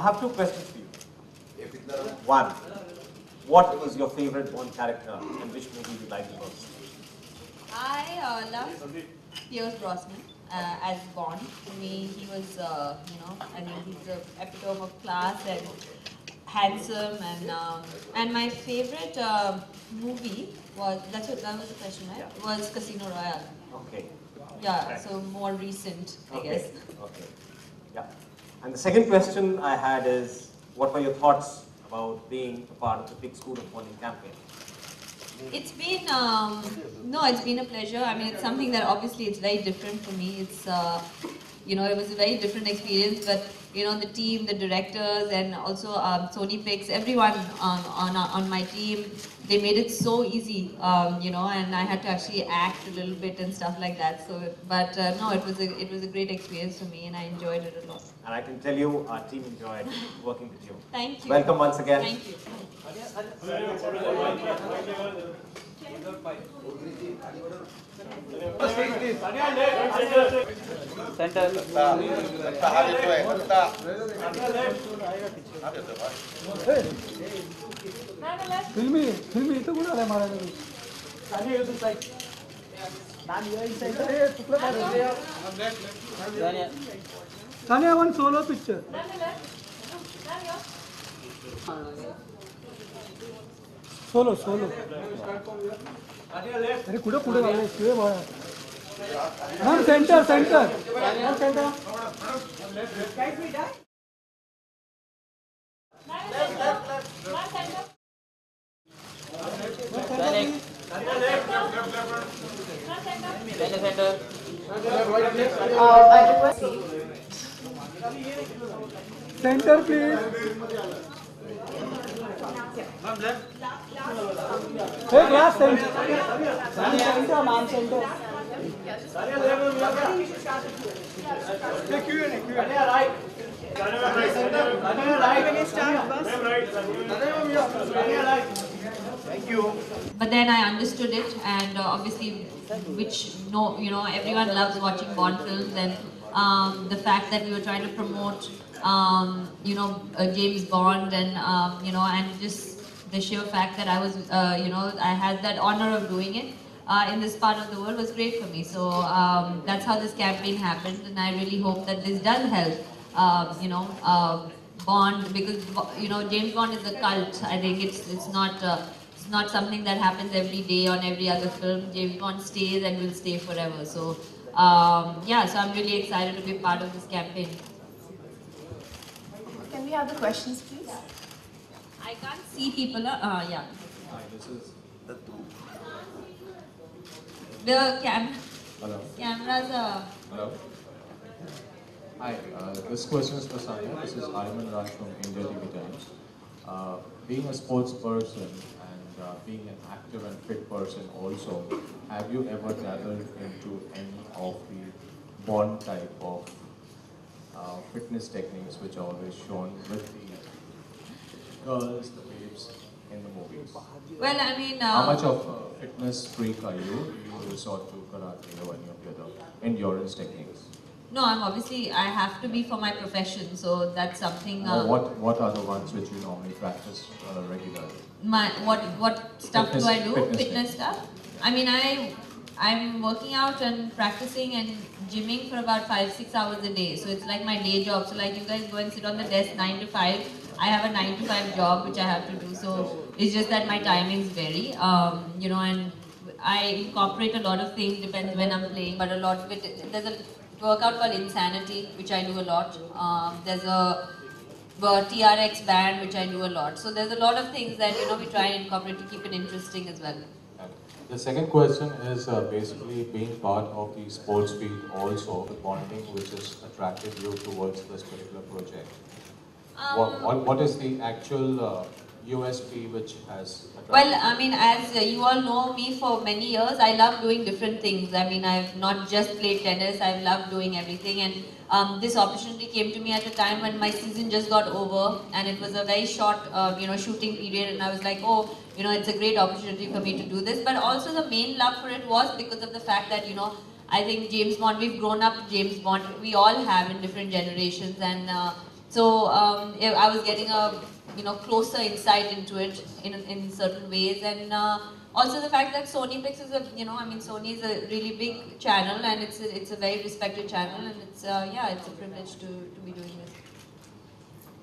I have two questions for you. One, what is your favorite Bond character and which movie you like the most? I love Pierce Brosnan as Bond. To me, he was, I think he's the epitome of class and handsome. And my favorite movie was, that was the question, right? Was Casino Royale. Okay. Yeah, so more recent, I guess. Okay. Yeah. And the second question I had is, what were your thoughts about being a part of the Big School of Bonding campaign? It's been, it's been a pleasure. I mean, it's something that obviously it's very different for me. It's, it was a very different experience, but, the team, the directors, and also Sony Picks, everyone on my team, they made it so easy, and I had to actually act a little bit and stuff like that. So, but no, it was a great experience for me, and I enjoyed it a lot. And I can tell you, our team enjoyed working with you. Thank you. Welcome once again. Thank you. Center. Filmi itu guna ada mana ni? Tadi itu side. Tadi itu side. Tukla pada. Tanya one solo picture. Solo. अरे कुड़े वाले इसके बाहर. हम center. Center please. Hey, glass center. Man center. Thank you. But then I understood it, and obviously, everyone loves watching Bond films, and the fact that we were trying to promote, James Bond, and and just the sheer fact that I was, I had that honor of doing it in this part of the world was great for me. So that's how this campaign happened, and I really hope that this does help, Bond, because James Bond is a cult. I think it's not something that happens every day on every other film. James Bond stays and will stay forever. So so I'm really excited to be part of this campaign. Can we have the questions, please? I can't see people. Yeah. Hi, this is The Hello. cameras are. Hello. Hi, this question is for Sanya. This is Ayman Raj from India TV Times. Being a sports person and being an active and fit person also, have you ever dabbled into any of the Bond type of fitness techniques which are always shown with the girls, the babes in the movies? Well, I mean. How much of a fitness freak are you? Do you resort to karate or any of the other endurance techniques? No, I have to be for my profession, so that's something. What are the ones which you normally practice regularly? What stuff do I do? Fitness stuff. I mean, I'm working out and practicing and gymming for about 5-6 hours a day. So it's like my day job. So like you guys go and sit on the desk 9 to 5. I have a 9 to 5 job which I have to do. So it's just that my timings vary. And I incorporate a lot of things. Depends when I'm playing, but a lot of it. There's a workout called Insanity, which I do a lot. There's a TRX band, which I do a lot. So there's a lot of things that we try and incorporate to keep it interesting as well. The second question is basically being part of the sports field also, the bonding which has attracted you towards this particular project. What is the actual USP which has attracted? Well, I mean, as you all know me for many years, I love doing different things. I mean, I've not just played tennis, I've loved doing everything. And this opportunity came to me at a time when my season just got over, and it was a very short, shooting period. And I was like, oh, it's a great opportunity for me to do this. But also the main love for it was because of the fact that, I think James Bond, we've grown up James Bond. We all have in different generations. And So I was getting a closer insight into it in certain ways, and also the fact that Sony Pix is Sony is a really big channel, and it's a very respected channel, and it's a privilege to be doing this.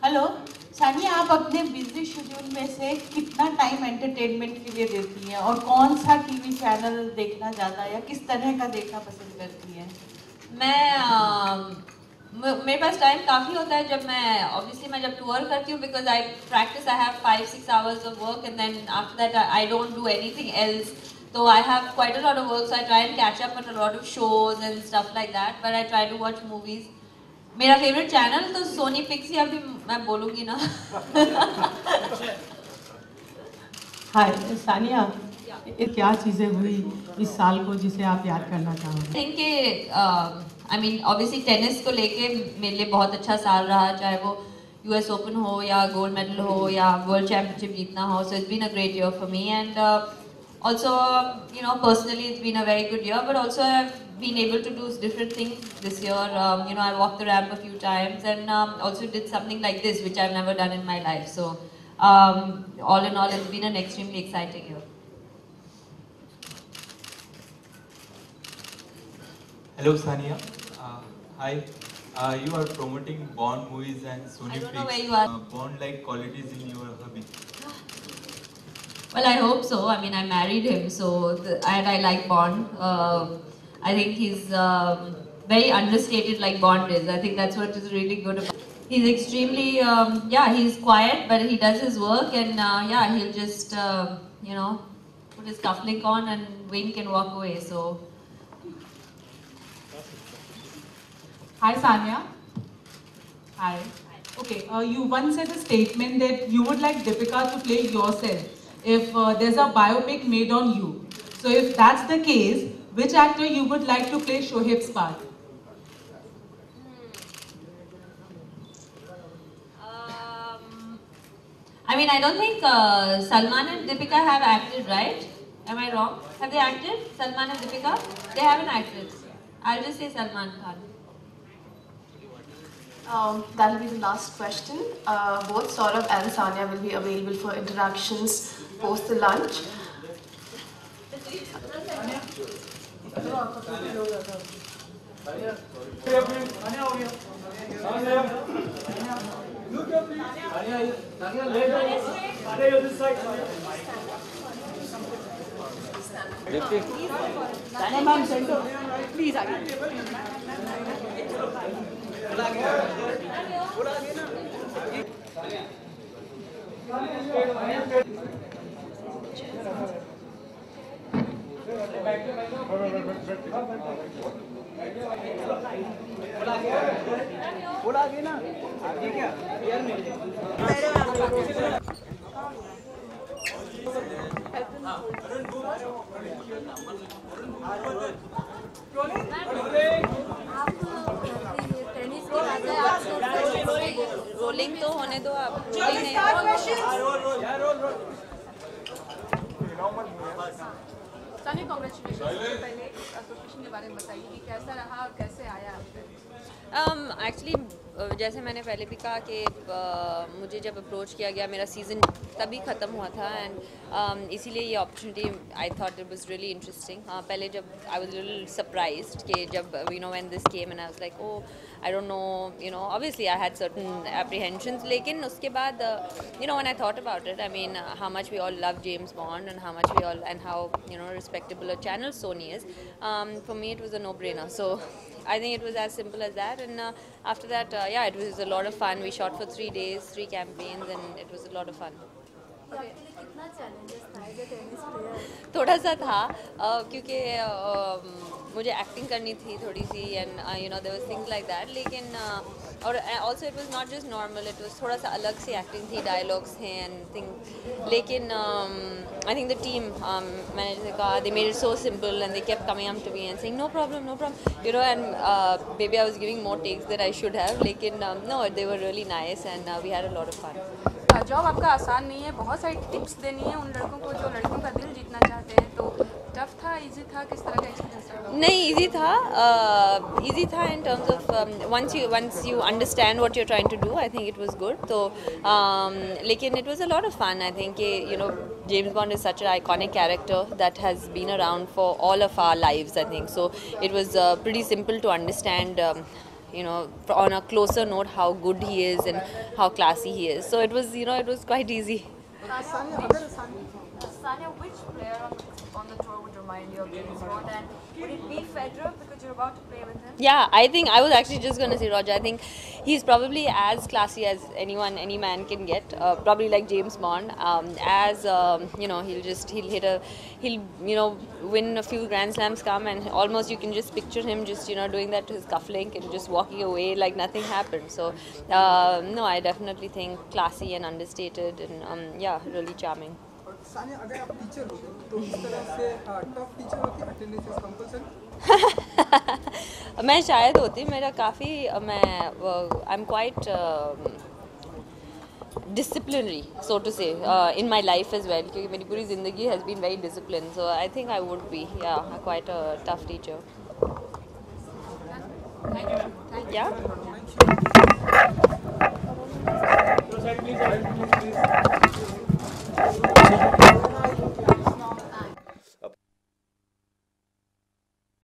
Hello Sania, आप अपने busy schedule में से कितना time entertainment के लिए देती हैं और कौन सा टीवी चैनल देखना ज़्यादा या किस तरह का देखना पसंद करती हैं? मेरे पास टाइम काफ़ी होता है जब मैं जब टूर करती हूँ, because I practice, I have 5-6 hours of work, and then after that I don't do anything else. So I have quite a lot of work, so I try and catch up on a lot of shows and stuff like that, but I try to watch movies. मेरा favourite channel तो Soni pics ही अभी मैं बोलूँगी ना. हाय सानिया, क्या चीज़ें हुई इस साल को जिसे आप याद करना चाहोगे? थिंक ऑब्वियसली टेनिस को लेके मेरे लिए बहुत अच्छा साल रहा, चाहे वो US Open हो या गोल्ड मेडल हो या वर्ल्ड चैंपियनशिप जीतना हो. So it's been a great year for me, and also personally it's been a very good year, but also I've been able to do different things this year. I walked the ramp a few times, and also did something like this which I've never done in my life. So all in all, it's been an extremely exciting year. Hello Sania, hi. You are promoting Bond movies and Sony I don't know Pix. where you are. Bond-like qualities in your hubby. Well, I hope so. I married him, so and I like Bond. I think he's very understated, like Bond is. I think that's what is really good about. He's extremely, he's quiet, but he does his work, and he'll just, put his cufflink on and wink and walk away. So. Hi Sania. Hi. Okay, you once said a statement that you would like Deepika to play yourself if there's a biopic made on you. So if that's the case, which actor you would like to play Shoaib's part? I don't think Salman and Deepika have acted, right? Am I wrong? Have they acted? Salman and Deepika? They haven't acted. I'll just say Salman Khan. That will be the last question. Both Saurabh and Sania will be available for interactions post the lunch. Please, rolling तो होने दो आप. Sania, congratulation. पहले association के बारे में बताइए कि कैसा रहा और कैसे आया आपको? एक्चुअली जैसे मैंने पहले भी कहा कि मुझे जब अप्रोच किया गया, मेरा सीज़न तभी ख़त्म हुआ था, एंड इसीलिए ये opportunity I thought it was really interesting. पहले जब आई वाज लिटिल सरप्राइज्ड कि जब when this came and I was like I don't know, obviously I had certain apprehensions, लेकिन उसके बाद when I thought about it, how much we all love James Bond and how respectable a channel Sony is, for me it was a no-brainer. So I think it was as simple as that, and after that it was a lot of fun. We shot for 3 days, 3 campaigns, and it was a lot of fun. थोड़ा सा था क्योंकि मुझे acting करनी थी थोड़ी सी, and there was things like that, लेकिन और also it was not just normal, it was थोड़ा सा अलग सी एक्टिंग थी, डायलॉग्स थे एंड थिंग, लेकिन आई थिंक द टीम, मैंने जैसे कहा, they made it so simple and they kept coming up to me and saying no problem, and maybe I was giving more takes that I should have, लेकिन no, they were really nice and we had a lot of fun. Job आपका आसान नहीं है, बहुत सारी tips देनी है उन लड़कों को जो लड़कों का दिल जीतना चाहते हैं, तो टफ था, इजी था, किस तरह का एक्सपीरियंस रहा? नहीं, easy था in terms of once you understand what you're trying to do, I think it was good. So लेकिन it was a lot of fun. I think James Bond is such an iconic character that has been around for all of our lives, I think. So it was pretty simple to understand on a closer note how good he is and how classy he is. So it was quite easy. Sanya, which player on the tour would remind you of James Bond, and would it be Federer because you're about to play with him? Yeah, I think I was actually just going to say Roger. I think he's probably as classy as any man can get. Probably like James Bond. He'll win a few Grand Slams and almost you can just picture him just doing that to his cufflink and just walking away like nothing happened. So no, I definitely think classy and understated and really charming. Sania, अगर आप teacher होते तो इस तरह से tough teacher होती, attendance is compulsory? मैं शायद होती, मेरा काफ़ी I'm quite disciplinary, so to say, in my life as well, क्योंकि मेरी पूरी ज़िंदगी has been very disciplined, so I think I would be quite a tough teacher. Thank you. Yeah.